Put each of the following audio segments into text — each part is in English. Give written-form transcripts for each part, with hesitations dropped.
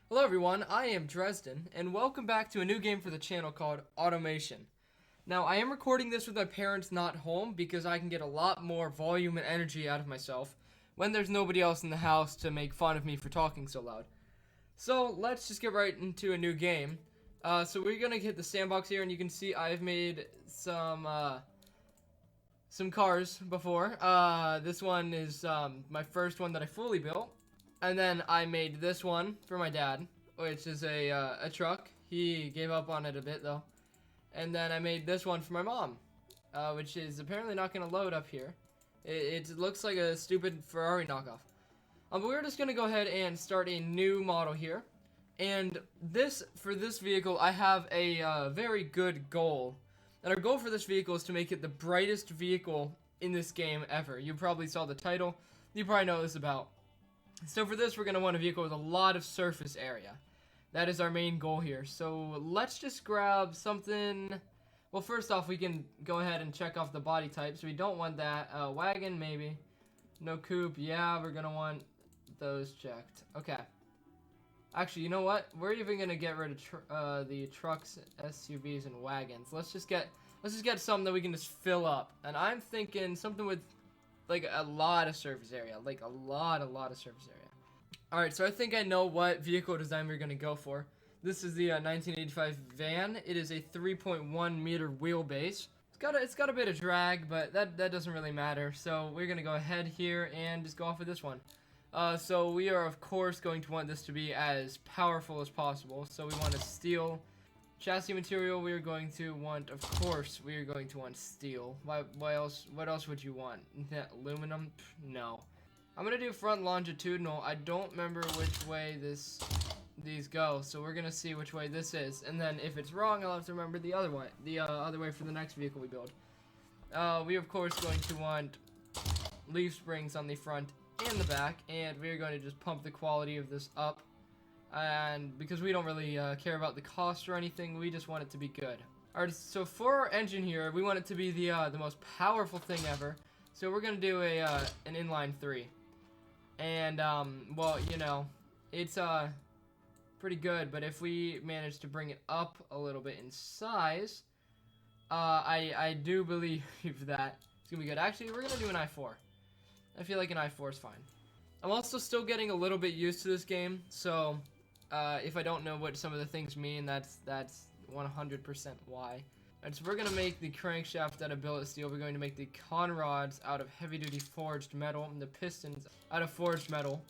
Hello everyone, I am Dresden, and welcome back to a new game for the channel called Automation. Now, I am recording this with my parents not home because I can get a lot more volume and energy out of myself when there's nobody else in the house to make fun of me for talking so loud. So, let's just get right into a new game. So we're gonna hit the sandbox here, and you can see I've made some cars before. This one is my first one that I fully built. And then I made this one for my dad, which is a truck. He gave up on it a bit though. And then I made this one for my mom, which is apparently not going to load up here. It looks like a stupid Ferrari knockoff. But we're just going to go ahead and start a new model here. And for this vehicle, I have a very good goal. And our goal for this vehicle is to make it the brightest vehicle in this game ever. You probably saw the title. You probably know this about. So for this, we're going to want a vehicle with a lot of surface area. That is our main goal here. So let's just grab something. Well, first off, we can go ahead and check off the body types. We don't want that. Wagon, maybe. No coupe. Yeah, we're going to want those checked. Okay. Actually, you know what? We're even going to get rid of the trucks, SUVs, and wagons. Let's just get something that we can just fill up. And I'm thinking something with like a lot of surface area, like a lot of surface area. Alright, so I think I know what vehicle design we're going to go for. This is the 1985 van. It is a 3.1 meter wheelbase. It's got a bit of drag, but that doesn't really matter. So we're going to go ahead here and just go off with this one. So we are of course going to want this to be as powerful as possible. So we want a steel chassis material. We are going to want, of course, we are going to want steel. Why else? What else would you want? Aluminum? No. I'm gonna do front longitudinal. I don't remember which way these go, so we're gonna see which way this is, and then if it's wrong, I'll have to remember the other way for the next vehicle we build. We are of course going to want leaf springs on the front and the back, and we're going to just pump the quality of this up. And because we don't really care about the cost or anything, we just want it to be good. Alright, so for our engine here, we want it to be the most powerful thing ever. So we're gonna do an inline 3. And well, you know, it's pretty good, but if we manage to bring it up a little bit in size, I do believe that it's gonna be good. Actually, we're gonna do an i4. I feel like an i4 is fine. I'm also still getting a little bit used to this game, so if I don't know what some of the things mean, that's 100% why. And so we're going to make the crankshaft out of billet steel. We're going to make the conrods out of heavy-duty forged metal, and the pistons out of forged metal.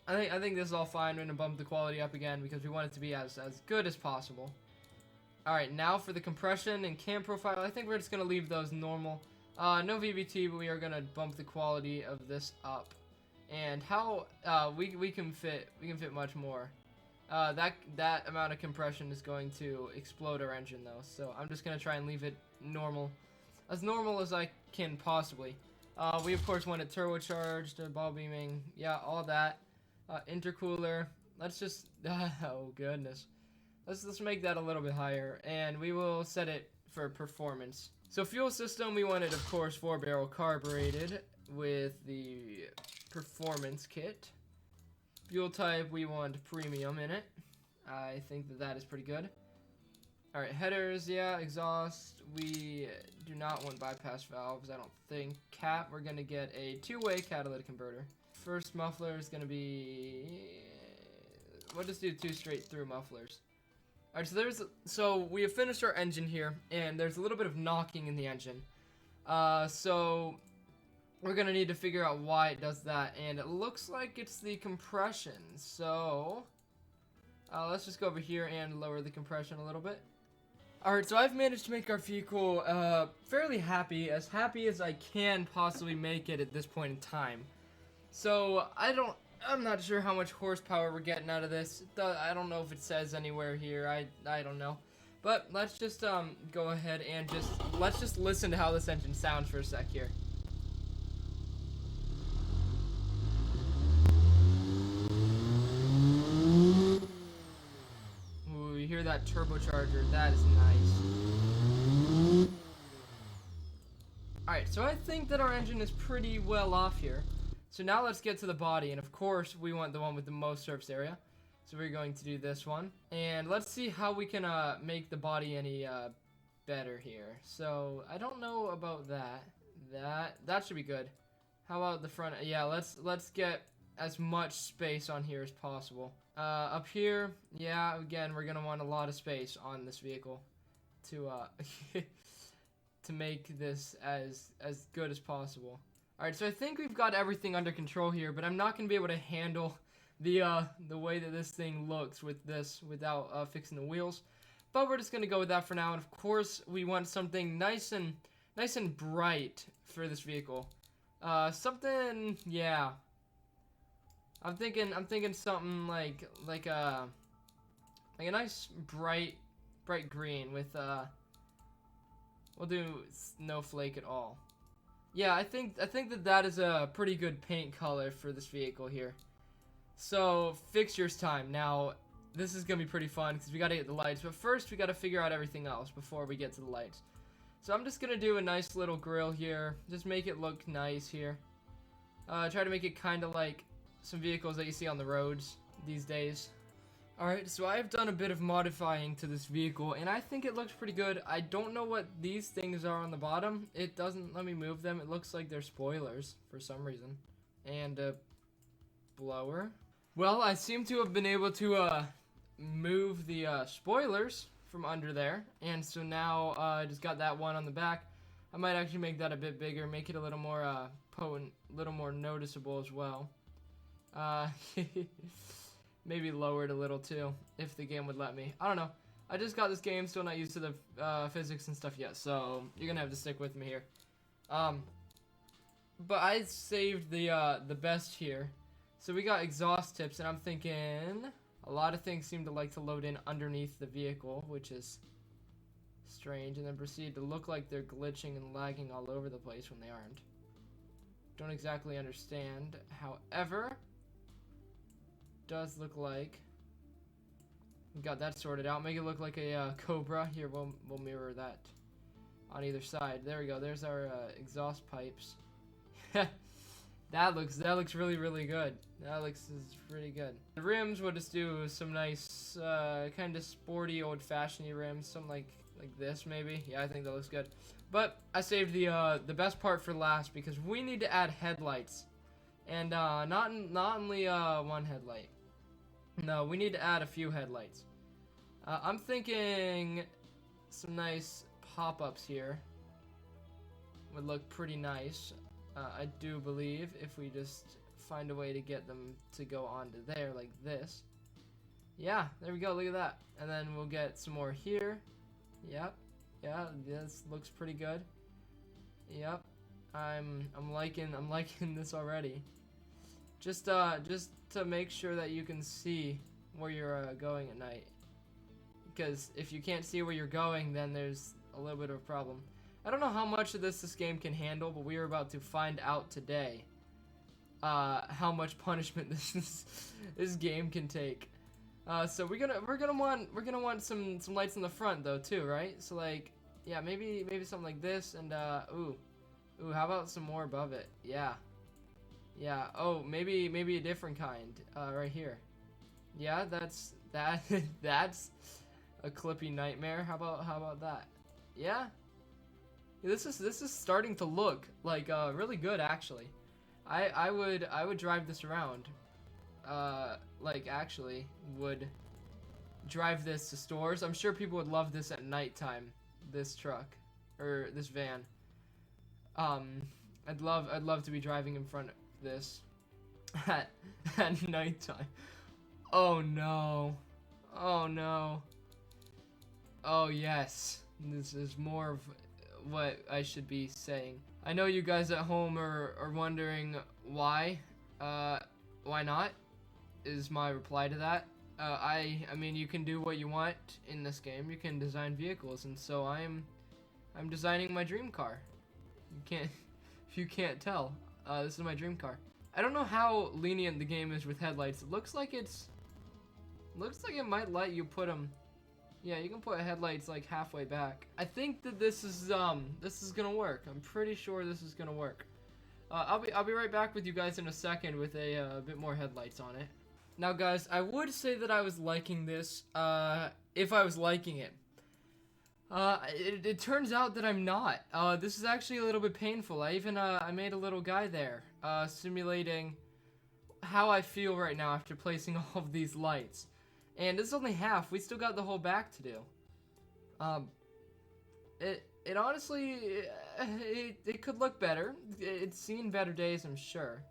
I think this is all fine. We're going to bump the quality up again because we want it to be as good as possible. Alright, now for the compression and cam profile, I think we're just going to leave those normal. No VBT, but we are going to bump the quality of this up. And how we can fit much more. That amount of compression is going to explode our engine though, so I'm just gonna try and leave it normal as I can possibly. We of course want it turbocharged, ball beaming, yeah, all that. Intercooler. Let's just oh goodness. Let's make that a little bit higher, and we will set it for performance. So fuel system, we want it of course 4-barrel carbureted with the performance kit. Fuel type, we want premium in it. I think that is pretty good. Alright, headers, yeah, exhaust. We do not want bypass valves, I don't think. Cat, we're going to get a 2-way catalytic converter. First muffler is going to be... we'll just do 2 straight through mufflers. Alright, so we have finished our engine here, and there's a little bit of knocking in the engine. So we're gonna need to figure out why it does that, and it looks like it's the compression. So let's just go over here and lower the compression a little bit. Alright, so I've managed to make our vehicle fairly happy as I can possibly make it at this point in time. So I'm not sure how much horsepower we're getting out of this. I don't know if it says anywhere here. I don't know. But let's just go ahead and let's just listen to how this engine sounds for a sec here. Ooh, you hear that turbocharger? That is nice. Alright, so I think that our engine is pretty well off here. So now let's get to the body, and of course we want the one with the most surface area. So we're going to do this one. And let's see how we can make the body any better here. So I don't know about that. That should be good. How about the front? Yeah, let's get as much space on here as possible. Up here, yeah, again, we're gonna want a lot of space on this vehicle to to make this as good as possible. All right, so I think we've got everything under control here, but I'm not gonna be able to handle the way that this thing looks with this without fixing the wheels. But we're just gonna go with that for now, and of course we want something nice and bright for this vehicle. Something, yeah. I'm thinking something like a nice bright green with we'll do no flake at all. Yeah, I think that is a pretty good paint color for this vehicle here. So fixtures time. Now this is gonna be pretty fun because we gotta get the lights, but first we gotta figure out everything else before we get to the lights. So I'm just gonna do a nice little grill here. Just make it look nice here. Try to make it kind of like some vehicles that you see on the roads these days. Alright, so I've done a bit of modifying to this vehicle, and I think it looks pretty good. I don't know what these things are on the bottom. It doesn't let me move them. It looks like they're spoilers for some reason. And a blower. Well, I seem to have been able to move the spoilers from under there, and so now I just got that one on the back. I might actually make that a bit bigger, make it a little more potent, a little more noticeable as well. Maybe lower it a little too, if the game would let me. I don't know. I just got this game, still not used to the physics and stuff yet, so you're gonna have to stick with me here. But I saved the best here. So we got exhaust tips, and I'm thinking a lot of things seem to like to load in underneath the vehicle, which is strange, and then proceed to look like they're glitching and lagging all over the place when they aren't. Don't exactly understand. However, does look like we got that sorted out. Make it look like a Cobra. Here, we'll mirror that on either side. There we go. There's our exhaust pipes. That looks really good. That looks pretty good. The rims, we'll just do some nice kind of sporty, old-fashioned rims, something like this maybe. Yeah, I think that looks good. But I saved the best part for last because we need to add headlights, and not only one headlight. No, we need to add a few headlights. I'm thinking some nice pop-ups here would look pretty nice. I do believe if we just find a way to get them to go onto there like this. Yeah, there we go, look at that. And then we'll get some more here. Yep. Yeah, this looks pretty good. Yep. I'm liking this already. Just to make sure that you can see where you're going at night. Because if you can't see where you're going, then there's a little bit of a problem. I don't know how much of this game can handle, but we are about to find out today how much punishment this game can take. So we're gonna want some lights in the front though too, right? So like, yeah, maybe something like this, and ooh, how about some more above it? Yeah. Oh, maybe a different kind right here. Yeah, that's that's a clippy nightmare. How about that? Yeah. This is starting to look like really good actually. I would drive this around. Like actually would drive this to stores. I'm sure people would love this at nighttime. This truck or this van. I'd love to be driving in front of this at nighttime. Oh no. Oh no. Oh yes. This is more of what I should be saying. I know you guys at home are wondering why. Why not? Is my reply to that. I mean, you can do what you want in this game. You can design vehicles, and so I'm designing my dream car. You can't, if you can't tell, this is my dream car. I don't know how lenient the game is with headlights. It looks like it might let you put them. Yeah, you can put headlights like halfway back. I think that this is gonna work. I'm pretty sure this is gonna work. I'll be right back with you guys in a second with a bit more headlights on it. Now, guys, I would say that I was liking this, if I was liking it. It turns out that I'm not. This is actually a little bit painful. I made a little guy there, simulating how I feel right now after placing all of these lights. And this is only half. We still got the whole back to do. It honestly, it could look better. It's seen better days, I'm sure.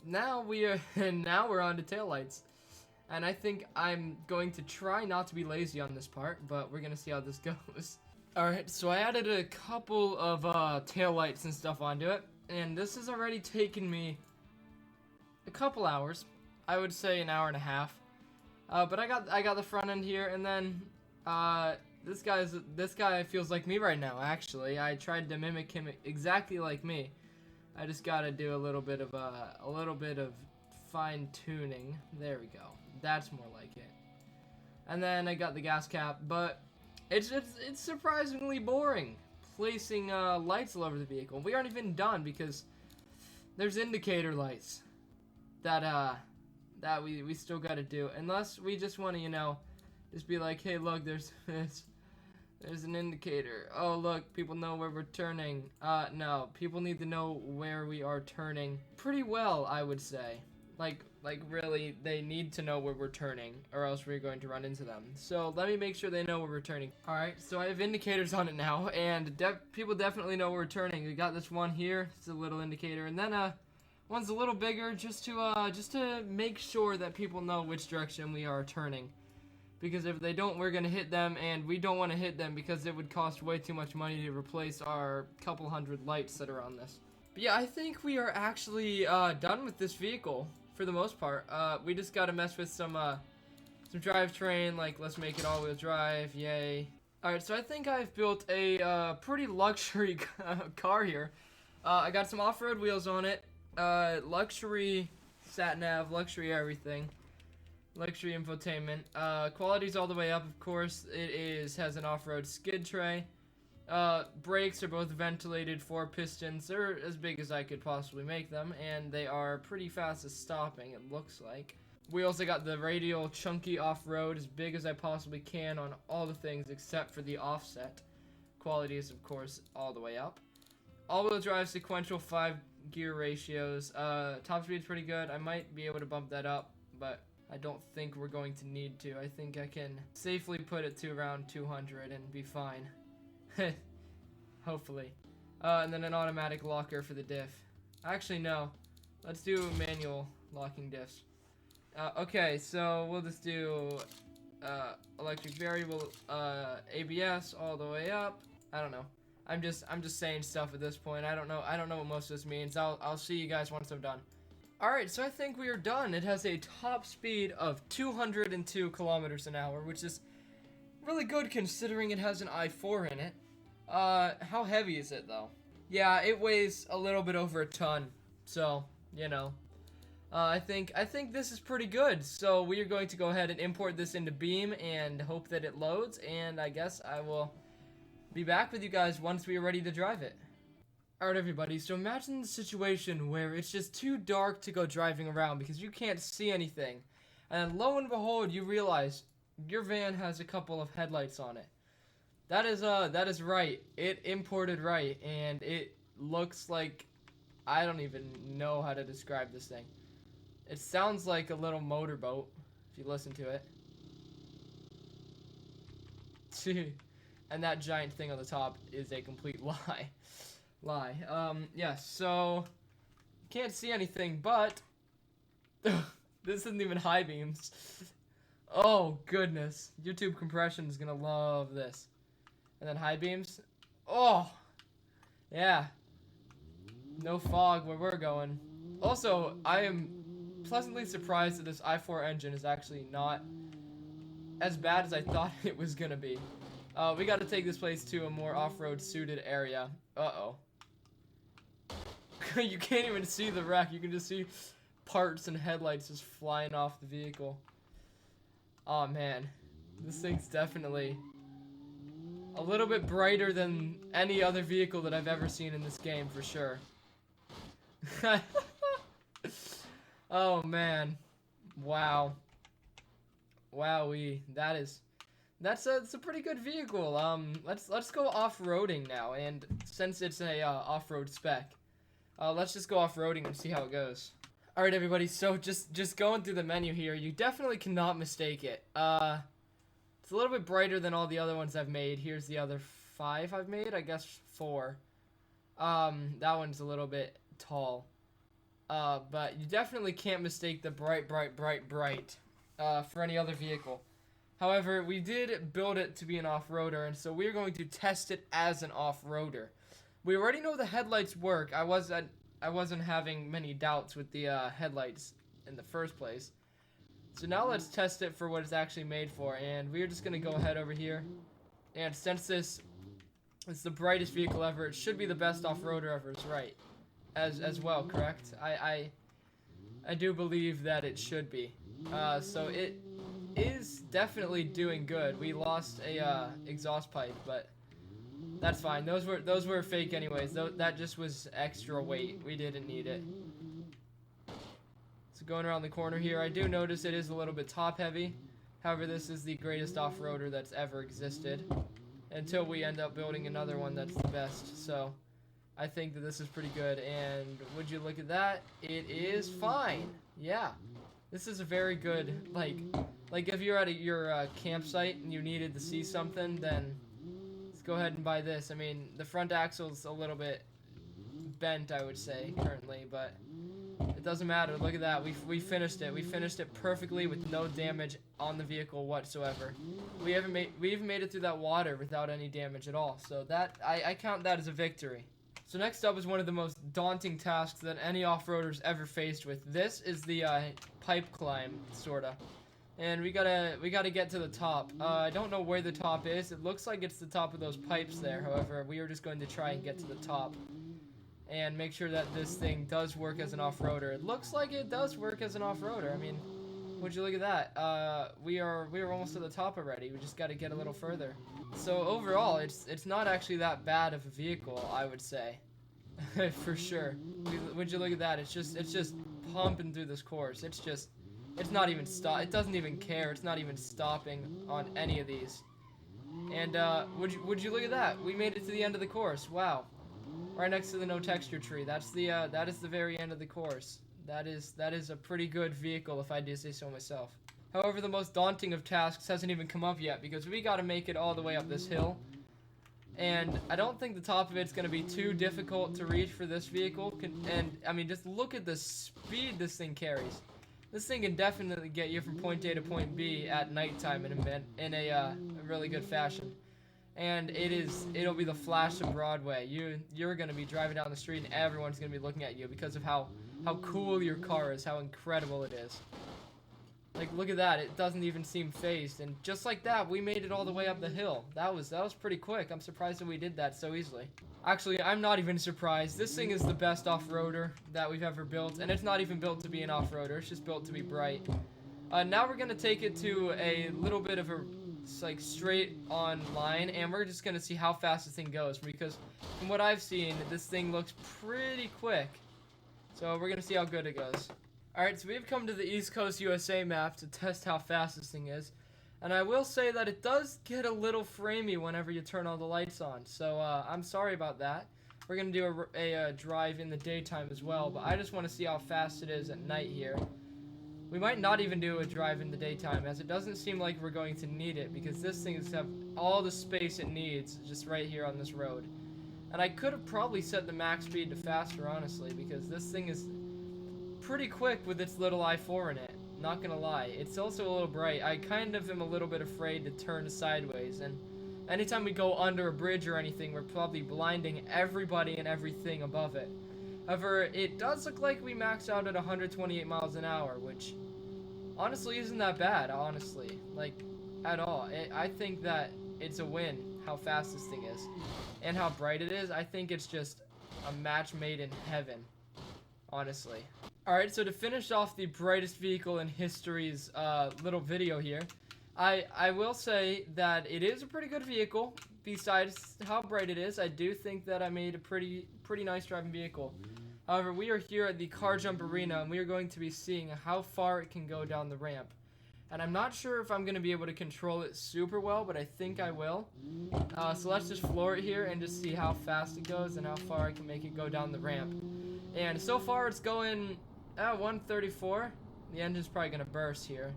Now we're on to taillights. And I think I'm going to try not to be lazy on this part, but we're gonna see how this goes. Alright, so I added a couple of taillights and stuff onto it, and this has already taken me a couple hours. I would say an hour and a half. But I got the front end here, and then this guy feels like me right now. Actually, I tried to mimic him exactly like me. I just gotta do a little bit of fine tuning. There we go. That's more like it. And then I got the gas cap, but it's surprisingly boring placing lights all over the vehicle. We aren't even done because there's indicator lights that we still got to do, unless we just want to, you know, just be like, hey, look, there's an indicator. Oh, look, people know where we're turning. No, people need to know where we are turning pretty well, I would say. Like really, they need to know where we're turning, or else we're going to run into them. So let me make sure they know where we're turning. All right, so I have indicators on it now, and people definitely know where we're turning. We got this one here. It's a little indicator, and then one's a little bigger, just to make sure that people know which direction we are turning. Because if they don't, we're gonna hit them, and we don't want to hit them because it would cost way too much money to replace our couple hundred lights that are on this. But yeah, I think we are actually done with this vehicle for the most part. We just gotta mess with some drivetrain, like let's make it all-wheel drive, yay. Alright, so I think I've built a pretty luxury car here. I got some off-road wheels on it, luxury sat-nav, luxury everything, luxury infotainment. Quality's all the way up, of course. It has an off-road skid tray. Brakes are both ventilated 4 pistons. They're as big as I could possibly make them, and they are pretty fast at stopping, it looks like. Wheels, I got the radial chunky off-road, as big as I possibly can on all the things except for the offset. Quality is, of course, all the way up. All-wheel drive sequential 5-gear ratios. Top speed's pretty good. I might be able to bump that up, but I don't think we're going to need to. I think I can safely put it to around 200 and be fine. Hopefully. And then an automatic locker for the diff. Actually, no. Let's do manual locking diffs. Okay, so we'll just do electric variable, ABS all the way up. I don't know. I'm just saying stuff at this point. I don't know what most of this means. I'll see you guys once I'm done. Alright, so I think we are done. It has a top speed of 202 kilometers an hour, which is really good considering it has an i4 in it. How heavy is it though? Yeah, it weighs a little bit over a ton, so, you know. I think this is pretty good, so we are going to go ahead and import this into Beam and hope that it loads, and I guess I will be back with you guys once we are ready to drive it. Alright everybody, so imagine the situation where it's just too dark to go driving around because you can't see anything, and lo and behold, you realize your van has a couple of headlights on it. That is right. It imported right, and it looks like, I don't even know how to describe this thing. It sounds like a little motorboat, if you listen to it. And that giant thing on the top is a complete lie. Yeah, so, can't see anything, but, this isn't even high beams. Oh, goodness. YouTube compression is gonna love this. And then high beams. Oh, yeah. No fog where we're going. Also, I am pleasantly surprised that this i4 engine is actually not as bad as I thought it was gonna be. We gotta take this place to a more off-road suited area. Uh-oh. You can't even see the wreck. You can just see parts and headlights just flying off the vehicle. Oh man, this thing's definitely a little bit brighter than any other vehicle that I've ever seen in this game, for sure. Oh man, wow. Wowee, that's a pretty good vehicle. Let's go off-roading now, and since it's a off-road spec, let's just go off-roading and see how it goes. All right, everybody. So just going through the menu here, you definitely cannot mistake it. It's a little bit brighter than all the other ones I've made. Here's the other 5 I've made. I guess 4. That one's a little bit tall. But you definitely can't mistake the bright for any other vehicle. However, we did build it to be an off-roader, and so we're going to test it as an off-roader. We already know the headlights work. I wasn't having many doubts with the headlights in the first place. So now let's test it for what it's actually made for, and we're just going to go ahead over here. And since this is the brightest vehicle ever, it should be the best off-roader ever, is right. As well, correct? I do believe that it should be. So it is definitely doing good. We lost a exhaust pipe, but that's fine. Those were fake anyways. That just was extra weight. We didn't need it. So going around the corner here, I do notice it is a little bit top heavy. However, this is the greatest off-roader that's ever existed, until we end up building another one that's the best. So I think that this is pretty good, and would you look at that? It is fine. Yeah, this is a very good, like if you're at your campsite and you needed to see something, then let's go ahead and buy this. I mean, the front axle's a little bit bent, I would say, currently, but it doesn't matter. Look at that. We finished it. We finished it perfectly with no damage on the vehicle whatsoever. We even made it through that water without any damage at all. So that I count that as a victory. So next up is one of the most daunting tasks that any off-roader's ever faced with. This is the pipe climb, sorta. And we gotta get to the top. I don't know where the top is. It looks like it's the top of those pipes there. However, we are just going to try and get to the top and make sure that this thing does work as an off-roader. It looks like it does work as an off-roader. I mean, would you look at that? We are almost at the top already. We just gotta get a little further. So overall, it's not actually that bad of a vehicle, I would say, for sure. Would you look at that? It's just pumping through this course. It's not even it doesn't even care. It's not even stopping on any of these. And would you look at that? We made it to the end of the course. Wow, right next to the no texture tree. That is the very end of the course. That is a pretty good vehicle, if I do say so myself. However, the most daunting of tasks hasn't even come up yet, because we got to make it all the way up this hill. And I don't think the top of it's going to be too difficult to reach for this vehicle. And, I mean, just look at the speed this thing carries. This thing can definitely get you from point A to point B at nighttime in a really good fashion. And it'll be the Flash of Broadway. You're going to be driving down the street and everyone's going to be looking at you because of how cool your car is, how incredible it is. Like, look at that. It doesn't even seem phased. And just like that, we made it all the way up the hill. That was pretty quick. I'm surprised that we did that so easily. Actually, I'm not even surprised. This thing is the best off-roader that we've ever built. And it's not even built to be an off-roader. It's just built to be bright. Now we're going to take it to a little bit of a straight on line. And we're just going to see how fast this thing goes. Because from what I've seen, this thing looks pretty quick. So we're going to see how good it goes. Alright, so we've come to the East Coast USA map to test how fast this thing is. And I will say that it does get a little framey whenever you turn all the lights on. So I'm sorry about that. We're going to do a drive in the daytime as well, but I just want to see how fast it is at night here. We might not even do a drive in the daytime, as it doesn't seem like we're going to need it, because this thing has all the space it needs just right here on this road. And I could have probably set the max speed to faster, honestly, because this thing is pretty quick with its little i4 in it, not gonna lie. It's also a little bright. I kind of am a little bit afraid to turn sideways, and anytime we go under a bridge or anything, we're probably blinding everybody and everything above it. However, it does look like we maxed out at 128 miles an hour, which honestly isn't that bad, honestly, like, at all. I think that it's a win how fast this thing is and how bright it is. I think it's just a match made in heaven, honestly. Alright, so to finish off the brightest vehicle in history's little video here, I will say that it is a pretty good vehicle. Besides how bright it is, I do think that I made a pretty nice driving vehicle. However, we are here at the Car Jump Arena, and we are going to be seeing how far it can go down the ramp. And I'm not sure if I'm going to be able to control it super well, but I think I will. So let's just floor it here and just see how fast it goes and how far I can make it go down the ramp. And so far it's going at 134. The engine's probably going to burst here.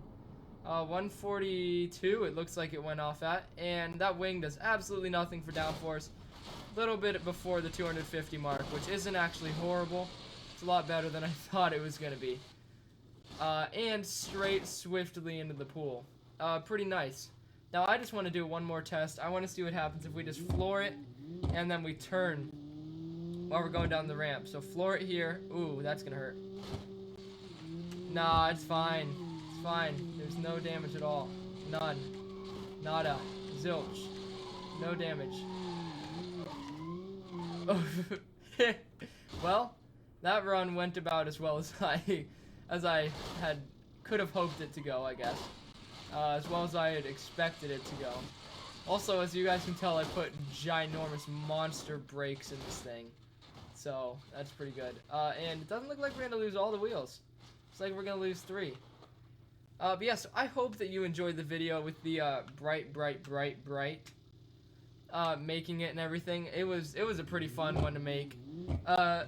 142 it looks like it went off at. And that wing does absolutely nothing for downforce. A little bit before the 250 mark, which isn't actually horrible. It's a lot better than I thought it was going to be. And straight swiftly into the pool. Pretty nice. Now I just want to do one more test. I want to see what happens if we just floor it and then we turn while we're going down the ramp. So floor it here. Ooh, that's gonna hurt. Nah, it's fine. It's fine. There's no damage at all. None. Nada. Zilch. No damage. Oh. Well, that run went about as well as I could have hoped it to go, I guess. As well as I had expected it to go. Also, as you guys can tell, I put ginormous monster brakes in this thing. So, that's pretty good. And it doesn't look like we're going to lose all the wheels. Looks like we're going to lose 3. But yes, I hope that you enjoyed the video with the bright, making it and everything. It was a pretty fun one to make.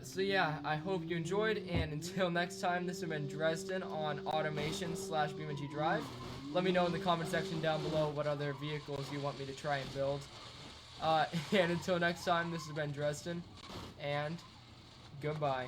So yeah, I hope you enjoyed, and until next time, this has been Dresden on Automation / BeamNG Drive. Let me know in the comment section down below what other vehicles you want me to try and build. And until next time, this has been Dresden, and goodbye.